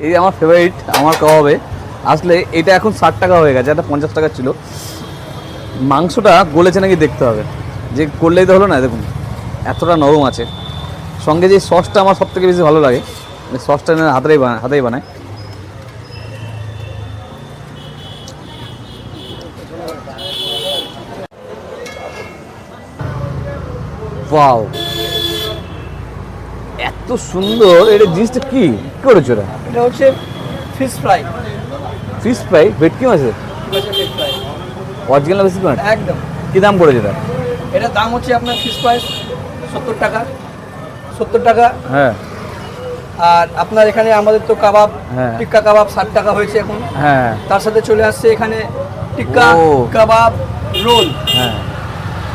এই আমার ফেভারিট আমার কাবাবে আসলে এটা এখন 60 টাকা হয়ে গেছে, এটা 50 টাকা ছিল। মাংসটা গলেছে নাকি দেখতে হবে, যে করলেই তো হলো না। দেখুন এতটা নরম আছে, সঙ্গে যে সসটা আমার সব থেকে বেশি ভালো লাগে, সসটা হাতেই বানায়। ওয়াও, এত সুন্দর! এটা জিনিসটা কি করেছো? এটা হচ্ছে ফিশ ফ্রাই। ফিশ ফ্রাই ভেটকি মাছের অরিজিনাল ফিশ ফ্রাই একদম। কি দাম পড়েছে এটা? এটার দাম হচ্ছে আপনার ফিশ ফ্রাই 70 টাকা। 70 টাকা। হ্যাঁ। আর আপনার এখানে আমাদের তো কাবাব, হ্যাঁ। টিক্কা কাবাব 60 টাকা হয়েছে এখন। হ্যাঁ। তার সাথে চলে আসছে এখানে টিক্কা ও। কাবাব রোল, হ্যাঁ।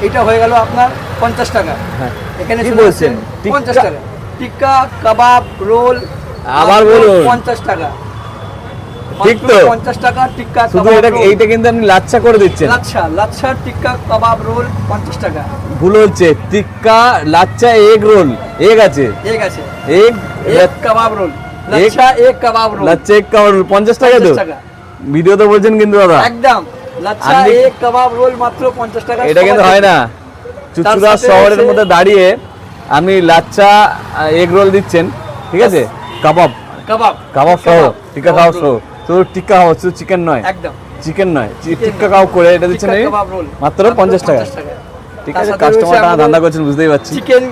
এটা হয়ে গেল আপনার 50 টাকা। হ্যাঁ। এখানে কি চলে আসছে বলছেন? 50 টিক্কা? টাকা। টিক্কা কাবাব রোল আবার বলুন। 50 টাকা। ঠিক তো? 50 টাকা টিক্কা শুধু কাবাব এটা রোল। এইটা কিন্তু আপনি লাচ্ছা করে দিচ্ছেন। লাচ্ছা টিক্কা কাবাব রোল 50 টাকা। ভুল হচ্ছে, টিক্কা লাচ্চা এগ রোল, এগ আছে, এক আছে এগ এক কাবাব রোল, লাচ্ছা এক কাবাব রোল, লাচ্চা এগ কাবাব রোল 50 টাকা তো 50 টাকা। ভিডিওতে বলছেন কিন্তু দাদা একদম লাচ্ছা আপনি- এক কাবাব রোল মাত্র 50 টাকা। এটা কিন্তু হয় না। চুচুড়া সাথে শহরের আছে- মধ্যে দাঁড়িয়ে আপনি লাচ্চা এগ রোল দিচ্ছেন, ঠিক আছে? কাবাব কাবাব কাবাব সহ, কাবাব, টিক্কা কাবাব সহ, তো টিক্কা কাবাব শুধু চিকেন নয়, একদম চিকেন নয়, টিক্কা নয়। কাবাব করে এটা দিচ্ছেন টিক্কা এই কাবাব রোল মাত্র 50 টাকা। ঠিক তার আছে, সাথে কাস্টমার রয়েছে টাকা আমাদের ধান্দা করছেন বুঝতেই পারছি। চিকেন